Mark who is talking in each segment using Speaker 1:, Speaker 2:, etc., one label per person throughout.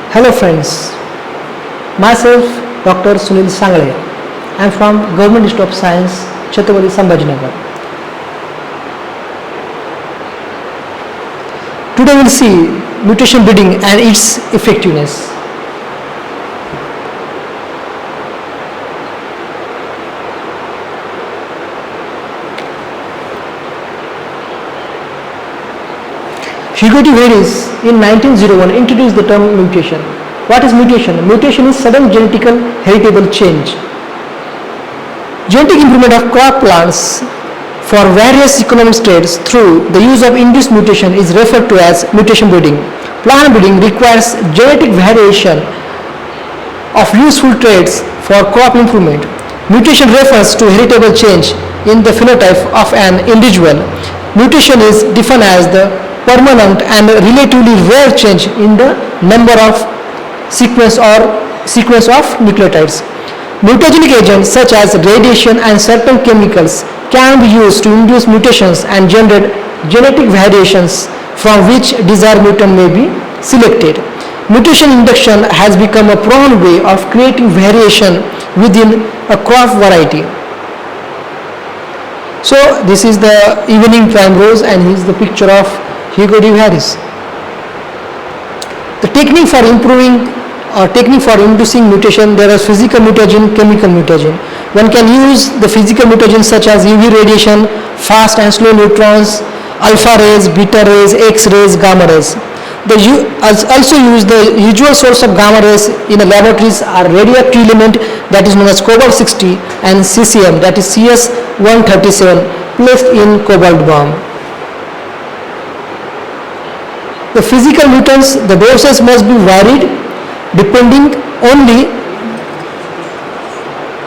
Speaker 1: Hello friends, myself Dr. Sunil Sangle. I am from Government Institute of Science, Chhatrapati Sambhajinagar. Today we will see mutation breeding and its effectiveness. Hugo de Vries in 1901 introduced the term mutation. What is mutation? Mutation is sudden genetical heritable change. Genetic improvement of crop plants for various economic traits through the use of induced mutation is referred to as mutation breeding. Plant breeding requires genetic variation of useful traits for crop improvement. Mutation refers to heritable change in the phenotype of an individual. Mutation is defined as the permanent and relatively rare change in the number of sequence of nucleotides. Mutagenic agents such as radiation and certain chemicals can be used to induce mutations and generate genetic variations from which desired mutant may be selected. Mutation induction has become a proven way of creating variation within a crop variety. So this is the evening primrose and here is the picture of Hugo de Vries. The technique for improving or technique for inducing mutation, there is physical mutagen, chemical mutagen. One can use the physical mutagens such as UV radiation, fast and slow neutrons, alpha rays, beta rays, X rays, gamma rays. Also use the usual source of gamma rays in the laboratories are radioactive element that is known as cobalt 60 and cesium, that is CS137, placed in cobalt bomb. The physical mutants, the doses must be varied depending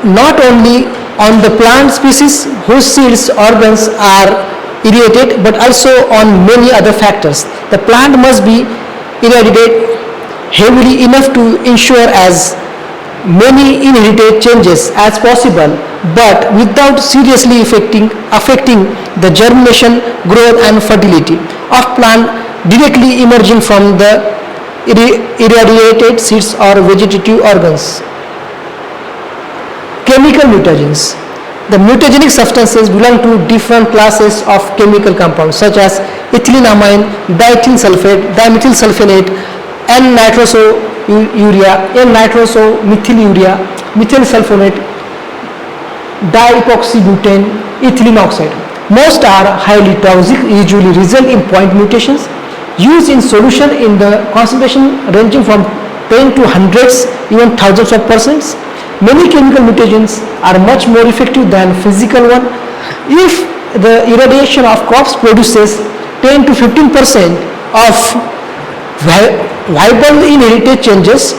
Speaker 1: not only on the plant species whose seeds organs are irradiated but also on many other factors. The plant must be irradiated heavily enough to ensure as many inherited changes as possible but without seriously affecting the germination, growth and fertility of plant directly emerging from the irradiated seeds or vegetative organs. Chemical mutagens. The mutagenic substances belong to different classes of chemical compounds such as ethylenamine, diethyl sulfate, dimethyl sulfonate, N-nitrosourea, N-nitrosomethylurea, methyl sulfonate, diepoxybutane, ethylene oxide. Most are highly toxic, usually result in point mutations. Used in solution in the concentration ranging from 10 to hundreds, even thousands of percents. Many chemical mutagens are much more effective than physical one. If the irradiation of crops produces 10 to 15% of viable inherited changes,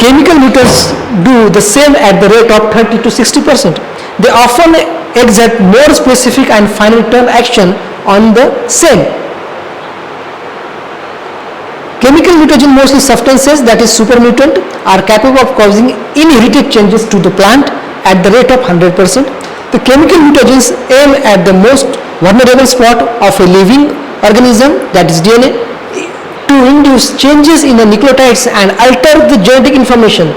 Speaker 1: chemical mutants do the same at the rate of 30 to 60%. They often exert more specific and final term action on the same. Chemical mutagen, mostly substances that is supermutant, are capable of causing inherited changes to the plant at the rate of 100%. The chemical mutagens aim at the most vulnerable spot of a living organism, that is DNA, to induce changes in the nucleotides and alter the genetic information.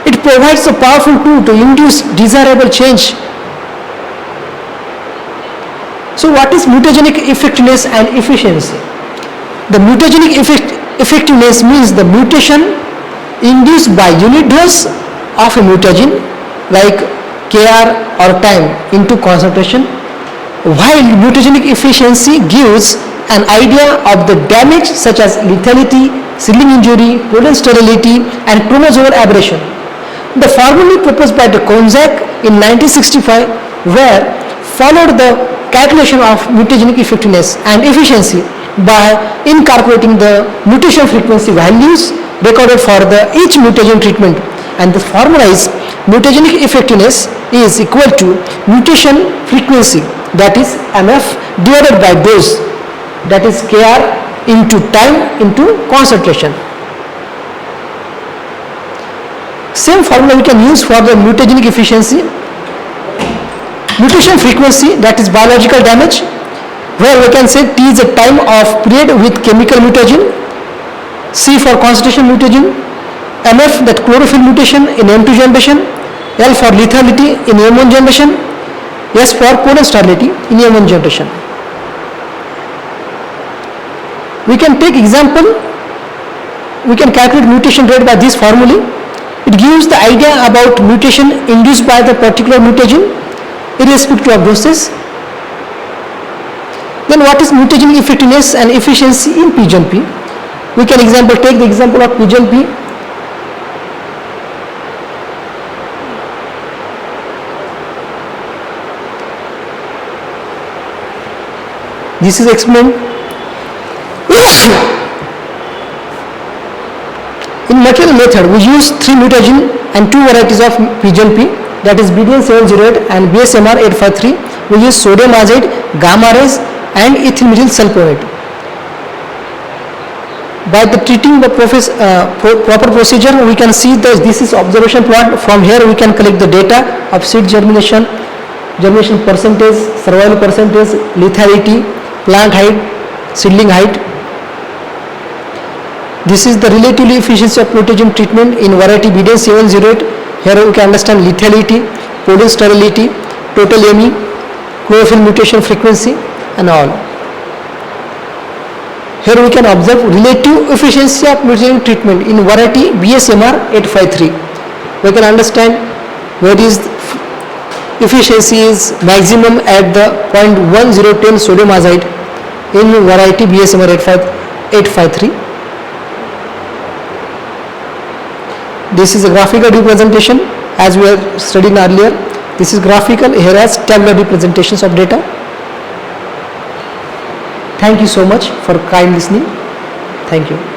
Speaker 1: It provides a powerful tool to induce desirable change. So what is mutagenic effectiveness and efficiency? The mutagenic effectiveness means the mutation induced by unit dose of a mutagen like Kr or time into concentration, while mutagenic efficiency gives an idea of the damage such as lethality, seedling injury, pollen sterility and chromosomal aberration. The formulae proposed by de Konzac in 1965 were followed the calculation of mutagenic effectiveness and efficiency by incorporating the mutation frequency values recorded for each mutagen treatment, and the formula is mutagenic effectiveness is equal to mutation frequency, that is MF, divided by dose, that is Kr, into time into concentration. Same formula we can use for the mutagenic efficiency. Mutation frequency, that is biological damage, where we can say T is a time of period with chemical mutagen, C for concentration mutagen, MF that chlorophyll mutation in M2 generation, L for lethality in M1 generation, S for codon sterility in M1 generation. We can take example, we can calculate mutation rate by this formula. It gives the idea about mutation induced by the particular mutagen irrespective of doses. Then what is mutagenic effectiveness and efficiency in PGNP? We can take the example of PGNP. This is explained. In material method, we use 3 mutagen and 2 varieties of PGNP, that is BDN 708 and BSMR 853. We use sodium azide, gamma rays and ethyl methyl sulfonate. By the treating the proper procedure, we can see that this is observation plot. From here we can collect the data of seed germination, germination percentage, survival percentage, lethality, plant height, seedling height. This is the relatively efficiency of mutagen treatment in variety BDN 708. Here we can understand lethality, codon sterility, total ME, chlorophyll mutation frequency and all. Here we can observe relative efficiency of mutagen treatment in variety BSMR 853. We can understand where is efficiency is maximum at the 0.1010 sodium azide in variety BSMR 853. This is a graphical representation as we were studying earlier. This is graphical, here as tabular representations of data. Thank you so much for kind listening. Thank you.